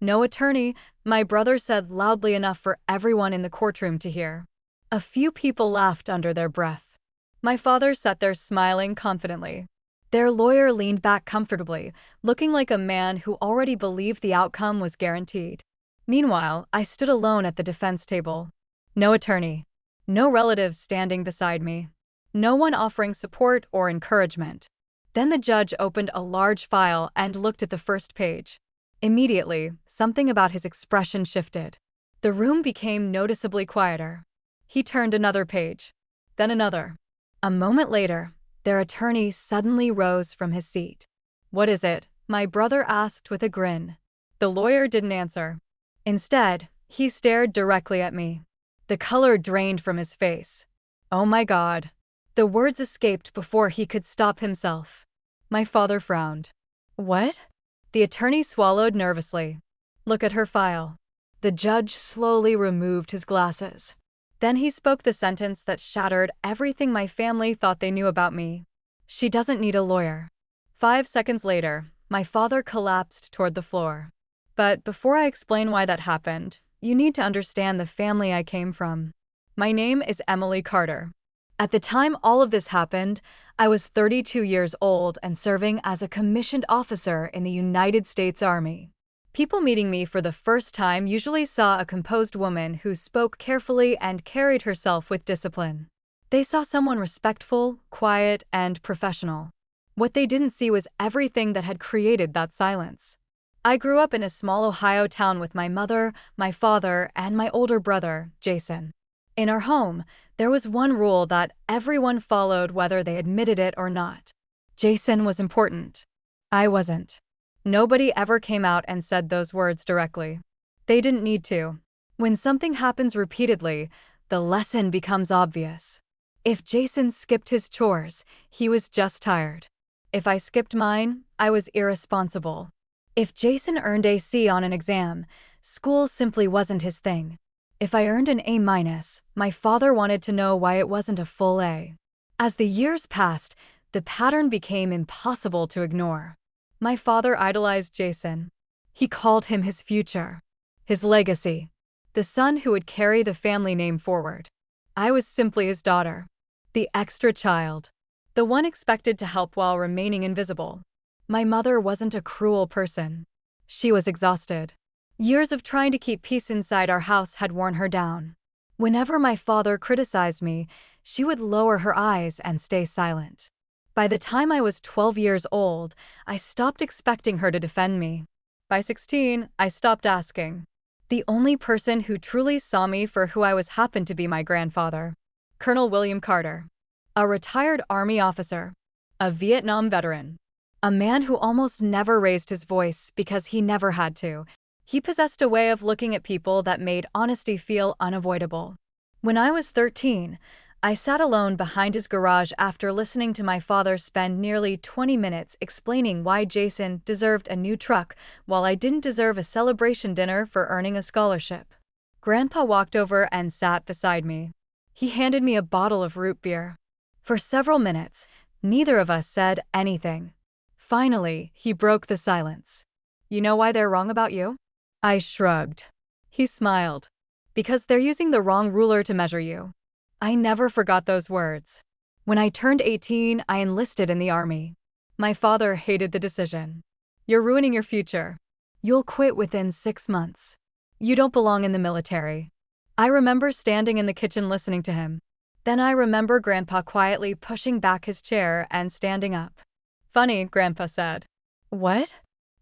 "No attorney," my brother said loudly enough for everyone in the courtroom to hear. A few people laughed under their breath. My father sat there smiling confidently. Their lawyer leaned back comfortably, looking like a man who already believed the outcome was guaranteed. Meanwhile, I stood alone at the defense table. No attorney. No relatives standing beside me. No one offering support or encouragement. Then the judge opened a large file and looked at the first page. Immediately, something about his expression shifted. The room became noticeably quieter. He turned another page. Then another. A moment later, their attorney suddenly rose from his seat. "What is it?" my brother asked with a grin. The lawyer didn't answer. Instead, he stared directly at me. The color drained from his face. "Oh my God." The words escaped before he could stop himself. My father frowned. "What?" The attorney swallowed nervously. "Look at her file." The judge slowly removed his glasses. Then he spoke the sentence that shattered everything my family thought they knew about me. "She doesn't need a lawyer." 5 seconds later, my father collapsed toward the floor. But before I explain why that happened, you need to understand the family I came from. My name is Emily Carter. At the time all of this happened, I was 32 years old and serving as a commissioned officer in the United States Army. People meeting me for the first time usually saw a composed woman who spoke carefully and carried herself with discipline. They saw someone respectful, quiet, and professional. What they didn't see was everything that had created that silence. I grew up in a small Ohio town with my mother, my father, and my older brother, Jason. In our home, there was one rule that everyone followed whether they admitted it or not. Jason was important. I wasn't. Nobody ever came out and said those words directly. They didn't need to. When something happens repeatedly, the lesson becomes obvious. If Jason skipped his chores, he was just tired. If I skipped mine, I was irresponsible. If Jason earned a C on an exam, school simply wasn't his thing. If I earned an A-, my father wanted to know why it wasn't a full A. As the years passed, the pattern became impossible to ignore. My father idolized Jason. He called him his future, his legacy, the son who would carry the family name forward. I was simply his daughter, the extra child, the one expected to help while remaining invisible. My mother wasn't a cruel person. She was exhausted. Years of trying to keep peace inside our house had worn her down. Whenever my father criticized me, she would lower her eyes and stay silent. By the time I was 12 years old, I stopped expecting her to defend me. By 16, I stopped asking. The only person who truly saw me for who I was happened to be my grandfather, Colonel William Carter, a retired Army officer, a Vietnam veteran, a man who almost never raised his voice because he never had to. He possessed a way of looking at people that made honesty feel unavoidable. When I was 13, I sat alone behind his garage after listening to my father spend nearly 20 minutes explaining why Jason deserved a new truck while I didn't deserve a celebration dinner for earning a scholarship. Grandpa walked over and sat beside me. He handed me a bottle of root beer. For several minutes, neither of us said anything. Finally, he broke the silence. "You know why they're wrong about you?" I shrugged. He smiled. "Because they're using the wrong ruler to measure you." I never forgot those words. When I turned 18, I enlisted in the Army. My father hated the decision. "You're ruining your future. You'll quit within 6 months. You don't belong in the military." I remember standing in the kitchen listening to him. Then I remember Grandpa quietly pushing back his chair and standing up. "Funny," Grandpa said. "What?"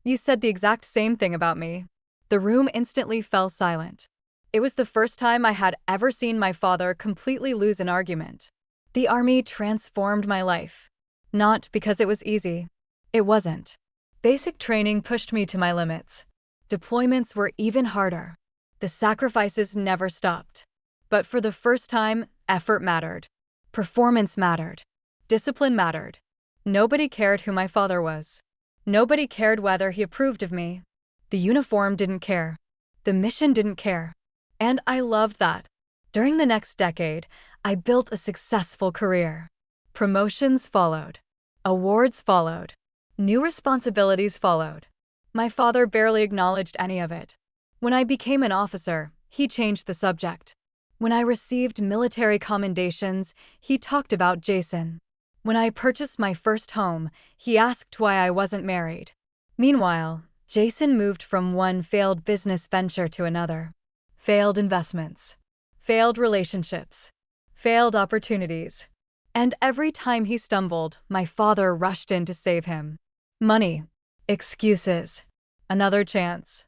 "You said the exact same thing about me." The room instantly fell silent. It was the first time I had ever seen my father completely lose an argument. The Army transformed my life. Not because it was easy. It wasn't. Basic training pushed me to my limits. Deployments were even harder. The sacrifices never stopped. But for the first time, effort mattered. Performance mattered. Discipline mattered. Nobody cared who my father was. Nobody cared whether he approved of me. The uniform didn't care. The mission didn't care. And I loved that. During the next decade, I built a successful career. Promotions followed. Awards followed. New responsibilities followed. My father barely acknowledged any of it. When I became an officer, he changed the subject. When I received military commendations, he talked about Jason. When I purchased my first home, he asked why I wasn't married. Meanwhile, Jason moved from one failed business venture to another. Failed investments. Failed relationships. Failed opportunities. And every time he stumbled, my father rushed in to save him. Money. Excuses. Another chance.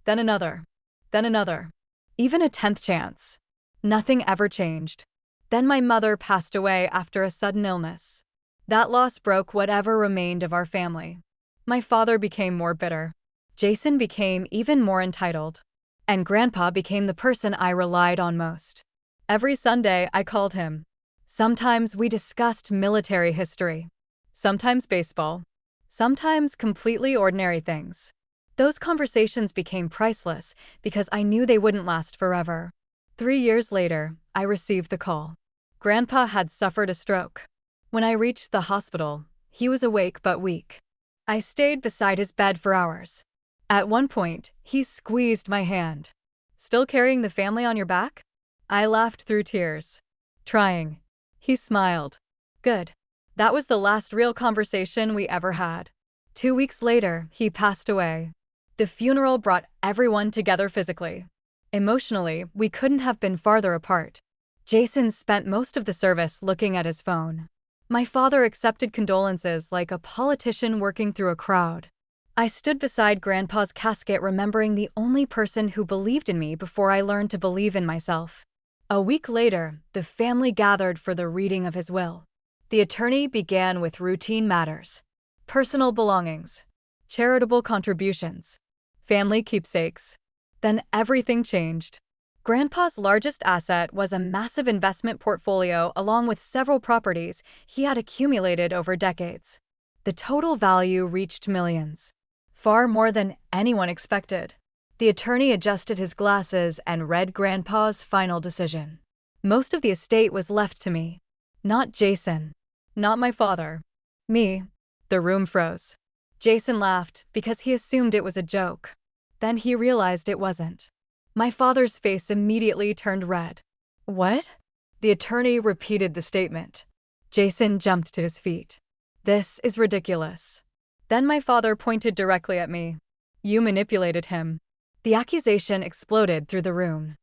Then another. Then another. Even a 10th chance. Nothing ever changed. Then my mother passed away after a sudden illness. That loss broke whatever remained of our family. My father became more bitter. Jason became even more entitled. And Grandpa became the person I relied on most. Every Sunday, I called him. Sometimes we discussed military history. Sometimes baseball. Sometimes completely ordinary things. Those conversations became priceless because I knew they wouldn't last forever. 3 years later, I received the call. Grandpa had suffered a stroke. When I reached the hospital, he was awake but weak. I stayed beside his bed for hours. At one point, he squeezed my hand. "Still carrying the family on your back?" I laughed through tears. "Trying." He smiled. "Good." That was the last real conversation we ever had. 2 weeks later, he passed away. The funeral brought everyone together physically. Emotionally, we couldn't have been farther apart. Jason spent most of the service looking at his phone. My father accepted condolences like a politician working through a crowd. I stood beside Grandpa's casket remembering the only person who believed in me before I learned to believe in myself. A week later, the family gathered for the reading of his will. The attorney began with routine matters. Personal belongings. Charitable contributions. Family keepsakes. Then everything changed. Grandpa's largest asset was a massive investment portfolio along with several properties he had accumulated over decades. The total value reached millions. Far more than anyone expected. The attorney adjusted his glasses and read Grandpa's final decision. Most of the estate was left to me. Not Jason. Not my father. Me. The room froze. Jason laughed because he assumed it was a joke. Then he realized it wasn't. My father's face immediately turned red. "What?" The attorney repeated the statement. Jason jumped to his feet. "This is ridiculous." Then my father pointed directly at me. "You manipulated him." The accusation exploded through the room.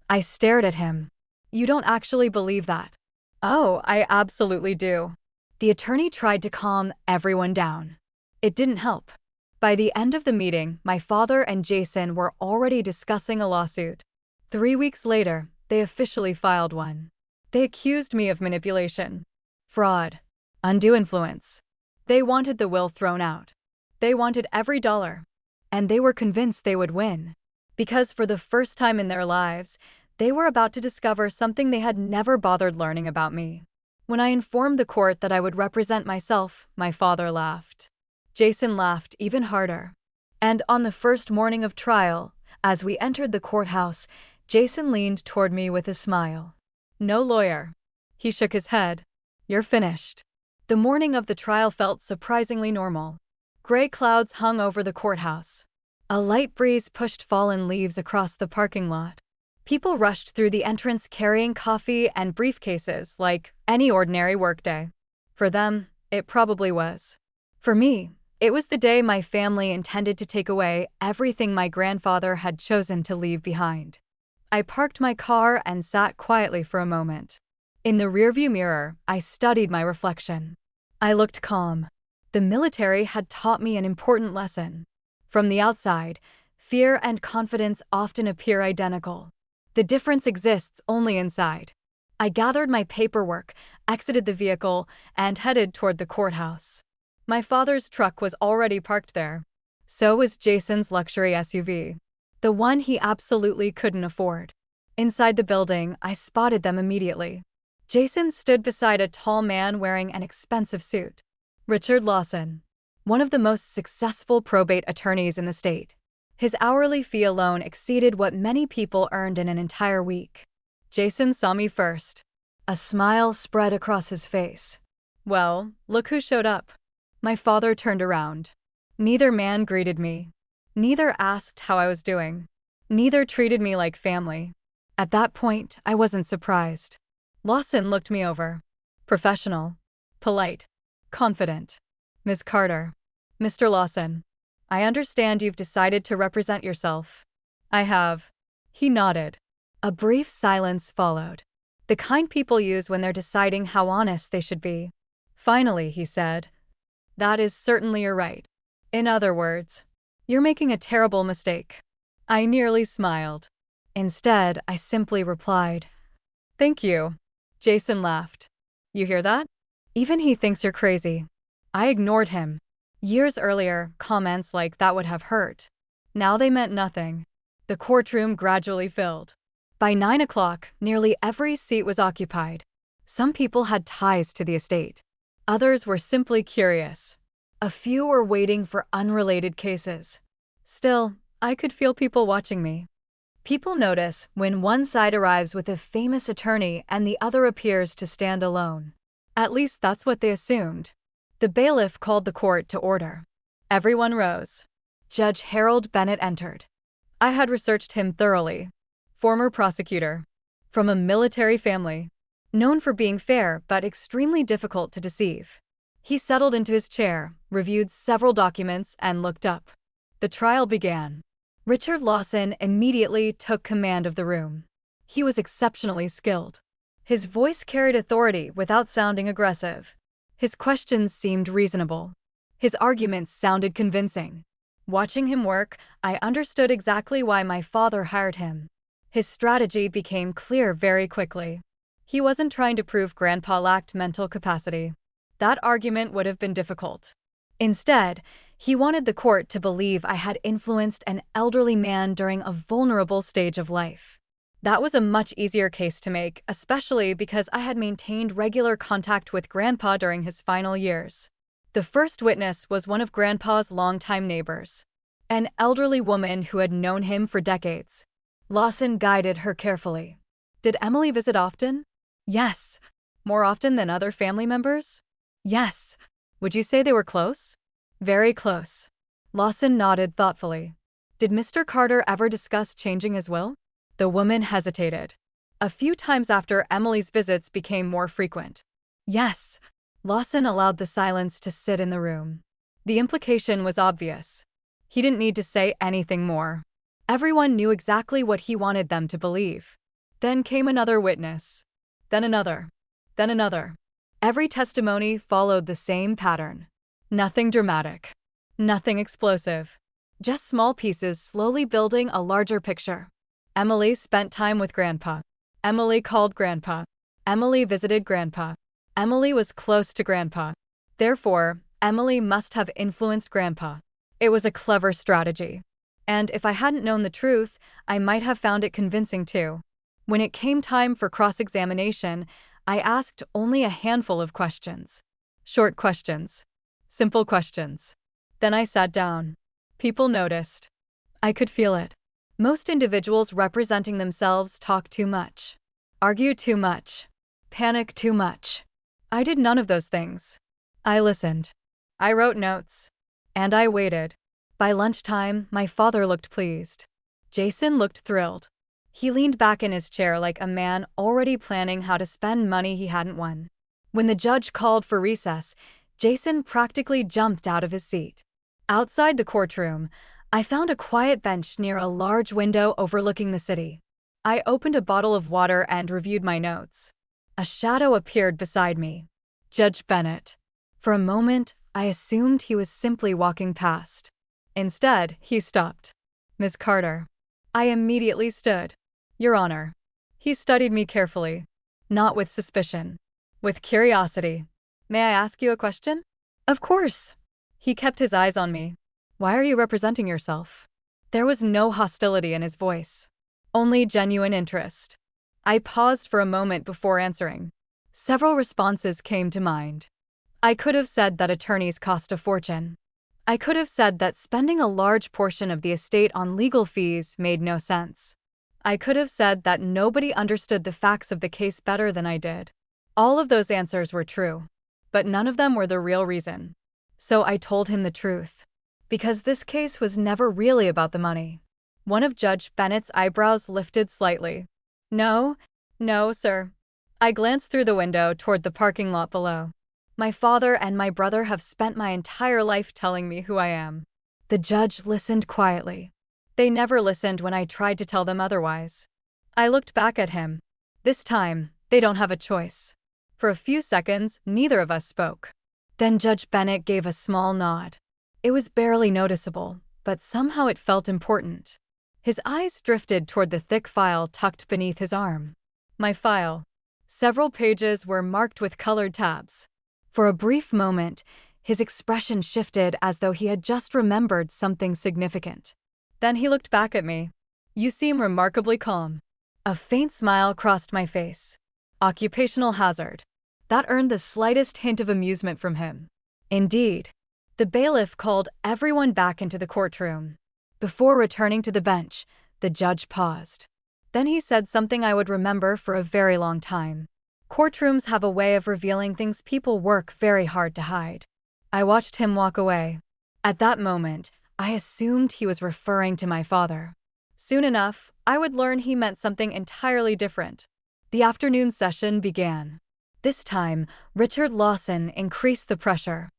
I stared at him. "You don't actually believe that?" "Oh, I absolutely do." The attorney tried to calm everyone down. It didn't help. By the end of the meeting, my father and Jason were already discussing a lawsuit. 3 weeks later, they officially filed one. They accused me of manipulation, fraud, undue influence. They wanted the will thrown out. They wanted every dollar. And they were convinced they would win. Because for the first time in their lives, they were about to discover something they had never bothered learning about me. When I informed the court that I would represent myself, my father laughed. Jason laughed even harder. And on the first morning of trial, as we entered the courthouse, Jason leaned toward me with a smile. "No lawyer." He shook his head. "You're finished." The morning of the trial felt surprisingly normal. Gray clouds hung over the courthouse. A light breeze pushed fallen leaves across the parking lot. People rushed through the entrance carrying coffee and briefcases like any ordinary workday. For them, it probably was. For me, it was the day my family intended to take away everything my grandfather had chosen to leave behind. I parked my car and sat quietly for a moment. In the rearview mirror, I studied my reflection. I looked calm. The military had taught me an important lesson. From the outside, fear and confidence often appear identical. The difference exists only inside. I gathered my paperwork, exited the vehicle, and headed toward the courthouse. My father's truck was already parked there. So was Jason's luxury SUV. The one he absolutely couldn't afford. Inside the building, I spotted them immediately. Jason stood beside a tall man wearing an expensive suit. Richard Lawson, one of the most successful probate attorneys in the state. His hourly fee alone exceeded what many people earned in an entire week. Jason saw me first. A smile spread across his face. "Well, look who showed up." My father turned around. Neither man greeted me. Neither asked how I was doing. Neither treated me like family. At that point, I wasn't surprised. Lawson looked me over. Professional. Polite. Confident. Ms. Carter. Mr. Lawson. I understand you've decided to represent yourself. I have. He nodded. A brief silence followed. The kind people use when they're deciding how honest they should be. Finally, he said, "That is certainly your right. In other words, you're making a terrible mistake." I nearly smiled. Instead, I simply replied, "Thank you." Jason laughed. "You hear that? Even he thinks you're crazy." I ignored him. Years earlier, comments like that would have hurt. Now they meant nothing. The courtroom gradually filled. By 9 o'clock, nearly every seat was occupied. Some people had ties to the estate. Others were simply curious. A few were waiting for unrelated cases. Still, I could feel people watching me. People notice when one side arrives with a famous attorney and the other appears to stand alone. At least that's what they assumed. The bailiff called the court to order. Everyone rose. Judge Harold Bennett entered. I had researched him thoroughly. Former prosecutor. From a military family. Known for being fair but extremely difficult to deceive. He settled into his chair, reviewed several documents, and looked up. The trial began. Richard Lawson immediately took command of the room. He was exceptionally skilled. His voice carried authority without sounding aggressive. His questions seemed reasonable. His arguments sounded convincing. Watching him work, I understood exactly why my father hired him. His strategy became clear very quickly. He wasn't trying to prove Grandpa lacked mental capacity. That argument would have been difficult. Instead, he wanted the court to believe I had influenced an elderly man during a vulnerable stage of life. That was a much easier case to make, especially because I had maintained regular contact with Grandpa during his final years. The first witness was one of Grandpa's longtime neighbors, an elderly woman who had known him for decades. Lawson guided her carefully. "Did Emily visit often?" "Yes." "More often than other family members?" "Yes." "Would you say they were close?" "Very close." Lawson nodded thoughtfully. "Did Mr. Carter ever discuss changing his will?" The woman hesitated. "A few times after Emily's visits became more frequent." "Yes." Lawson allowed the silence to sit in the room. The implication was obvious. He didn't need to say anything more. Everyone knew exactly what he wanted them to believe. Then came another witness. Then another. Then another. Every testimony followed the same pattern. Nothing dramatic. Nothing explosive. Just small pieces slowly building a larger picture. Emily spent time with Grandpa. Emily called Grandpa. Emily visited Grandpa. Emily was close to Grandpa. Therefore, Emily must have influenced Grandpa. It was a clever strategy. And if I hadn't known the truth, I might have found it convincing too. When it came time for cross-examination, I asked only a handful of questions. Short questions. Simple questions. Then I sat down. People noticed. I could feel it. Most individuals representing themselves talk too much, argue too much, panic too much. I did none of those things. I listened. I wrote notes. And I waited. By lunchtime, my father looked pleased. Jason looked thrilled. He leaned back in his chair like a man already planning how to spend money he hadn't won. When the judge called for recess, Jason practically jumped out of his seat. Outside the courtroom, I found a quiet bench near a large window overlooking the city. I opened a bottle of water and reviewed my notes. A shadow appeared beside me. Judge Bennett. For a moment, I assumed he was simply walking past. Instead, he stopped. "Ms. Carter." I immediately stood. "Your Honor." He studied me carefully. Not with suspicion. With curiosity. "May I ask you a question?" "Of course." He kept his eyes on me. "Why are you representing yourself?" There was no hostility in his voice. Only genuine interest. I paused for a moment before answering. Several responses came to mind. I could have said that attorneys cost a fortune. I could have said that spending a large portion of the estate on legal fees made no sense. I could have said that nobody understood the facts of the case better than I did. All of those answers were true. But none of them were the real reason. So I told him the truth. because this case was never really about the money. One of Judge Bennett's eyebrows lifted slightly. No, no, sir. I glanced through the window toward the parking lot below. My father and my brother have spent my entire life telling me who I am. The judge listened quietly. They never listened when I tried to tell them otherwise. I looked back at him. This time, they don't have a choice. For a few seconds, neither of us spoke. Then Judge Bennett gave a small nod. It was barely noticeable, but somehow it felt important. His eyes drifted toward the thick file tucked beneath his arm. My file. Several pages were marked with colored tabs. For a brief moment, his expression shifted as though he had just remembered something significant. Then he looked back at me. You seem remarkably calm. A faint smile crossed my face. Occupational hazard. That earned the slightest hint of amusement from him. Indeed. The bailiff called everyone back into the courtroom. Before returning to the bench, the judge paused. Then he said something I would remember for a very long time. Courtrooms have a way of revealing things people work very hard to hide. I watched him walk away. At that moment, I assumed he was referring to my father. Soon enough, I would learn he meant something entirely different. The afternoon session began. This time, Richard Lawson increased the pressure.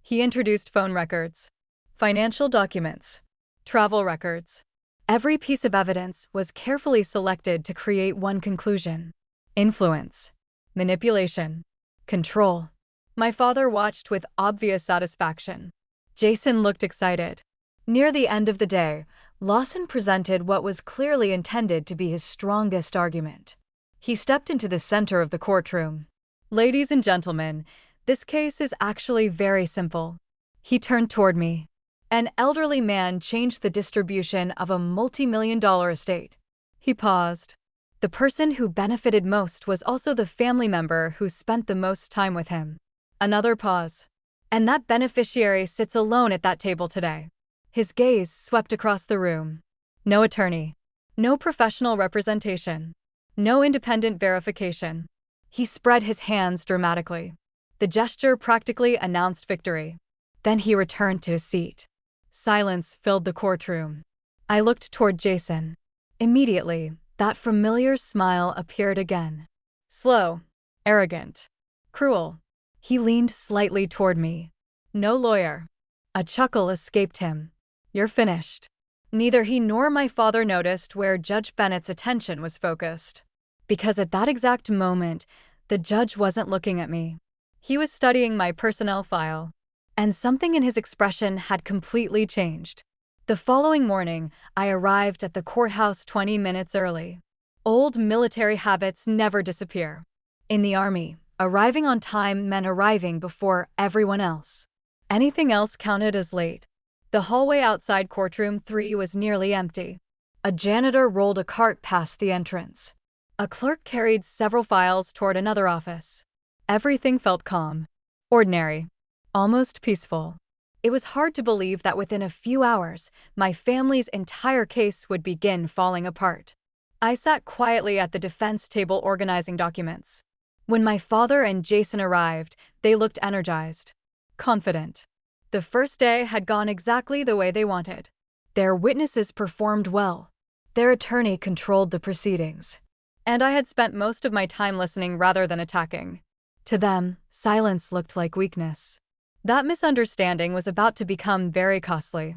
He introduced phone records, financial documents, travel records. Every piece of evidence was carefully selected to create one conclusion: influence, manipulation, control. My father watched with obvious satisfaction. Jason looked excited. Near the end of the day, Lawson presented what was clearly intended to be his strongest argument. He stepped into the center of the courtroom. Ladies and gentlemen, this case is actually very simple. He turned toward me. An elderly man changed the distribution of a multi-million-dollar estate. He paused. The person who benefited most was also the family member who spent the most time with him. Another pause. And that beneficiary sits alone at that table today. His gaze swept across the room. No attorney. No professional representation. No independent verification. He spread his hands dramatically. The gesture practically announced victory. Then he returned to his seat. Silence filled the courtroom. I looked toward Jason. Immediately, that familiar smile appeared again. Slow, arrogant, cruel. He leaned slightly toward me. No lawyer. A chuckle escaped him. You're finished. Neither he nor my father noticed where Judge Bennett's attention was focused. Because at that exact moment, the judge wasn't looking at me. He was studying my personnel file. And something in his expression had completely changed. The following morning, I arrived at the courthouse 20 minutes early. Old military habits never disappear. In the Army, arriving on time meant arriving before everyone else. Anything else counted as late. The hallway outside courtroom 3 was nearly empty. A janitor rolled a cart past the entrance. A clerk carried several files toward another office. Everything felt calm. Ordinary. Almost peaceful. It was hard to believe that within a few hours, my family's entire case would begin falling apart. I sat quietly at the defense table organizing documents. When my father and Jason arrived, they looked energized, confident. The first day had gone exactly the way they wanted. Their witnesses performed well. Their attorney controlled the proceedings. And I had spent most of my time listening rather than attacking. To them, silence looked like weakness. That misunderstanding was about to become very costly.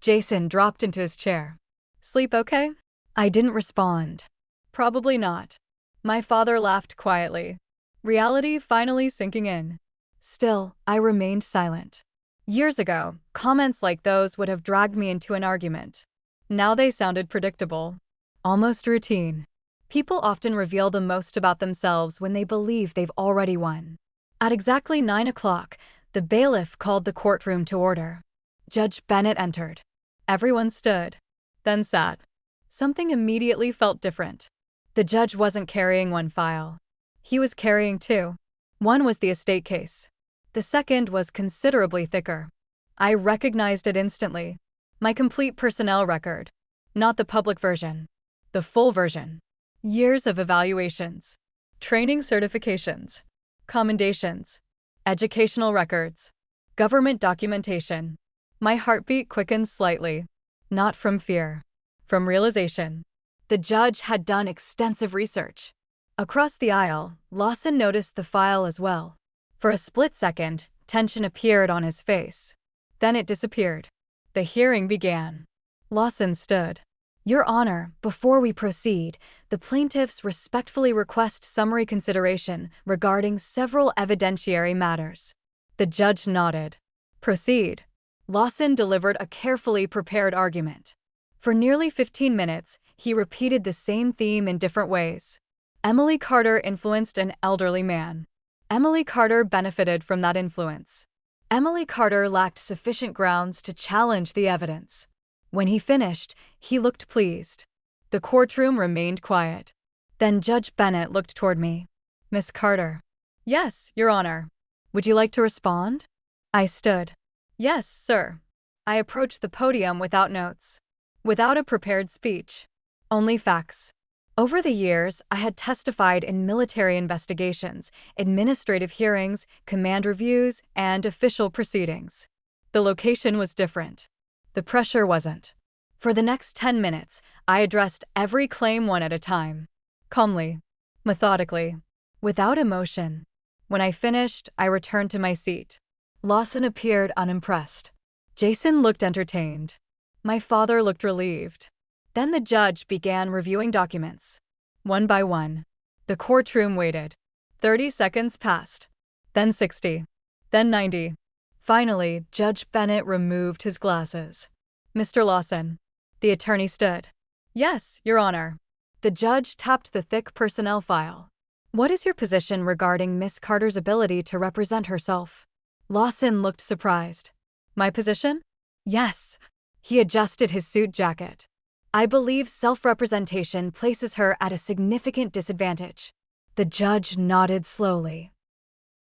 Jason dropped into his chair. Sleep okay? I didn't respond. Probably not. My father laughed quietly. Reality finally sinking in. Still, I remained silent. Years ago, comments like those would have dragged me into an argument. Now they sounded predictable. Almost routine. People often reveal the most about themselves when they believe they've already won. At exactly 9 o'clock, the bailiff called the courtroom to order. Judge Bennett entered. Everyone stood, then sat. Something immediately felt different. The judge wasn't carrying one file. He was carrying two. One was the estate case. The second was considerably thicker. I recognized it instantly. My complete personnel record. Not the public version. The full version. Years of evaluations. Training certifications. Commendations. Educational records. Government documentation. My heartbeat quickened slightly. Not from fear. From realization. The judge had done extensive research. Across the aisle, Lawson noticed the file as well. For a split second, tension appeared on his face. Then it disappeared. The hearing began. Lawson stood. Your Honor, before we proceed, the plaintiffs respectfully request summary consideration regarding several evidentiary matters. The judge nodded. Proceed. Lawson delivered a carefully prepared argument. For nearly 15 minutes, he repeated the same theme in different ways. Emily Carter influenced an elderly man. Emily Carter benefited from that influence. Emily Carter lacked sufficient grounds to challenge the evidence. When he finished, he looked pleased. The courtroom remained quiet. Then Judge Bennett looked toward me. Miss Carter. Yes, Your Honor. Would you like to respond? I stood. Yes, sir. I approached the podium without notes. Without a prepared speech. Only facts. Over the years, I had testified in military investigations, administrative hearings, command reviews, and official proceedings. The location was different. The pressure wasn't. For the next 10 minutes, I addressed every claim one at a time. Calmly. Methodically. Without emotion. When I finished, I returned to my seat. Lawson appeared unimpressed. Jason looked entertained. My father looked relieved. Then the judge began reviewing documents. One by one. The courtroom waited. 30 seconds passed. Then 60. Then 90. Finally, Judge Bennett removed his glasses. Mr. Lawson. The attorney stood. Yes, Your Honor. The judge tapped the thick personnel file. What is your position regarding Miss Carter's ability to represent herself? Lawson looked surprised. My position? Yes. He adjusted his suit jacket. I believe self-representation places her at a significant disadvantage. The judge nodded slowly.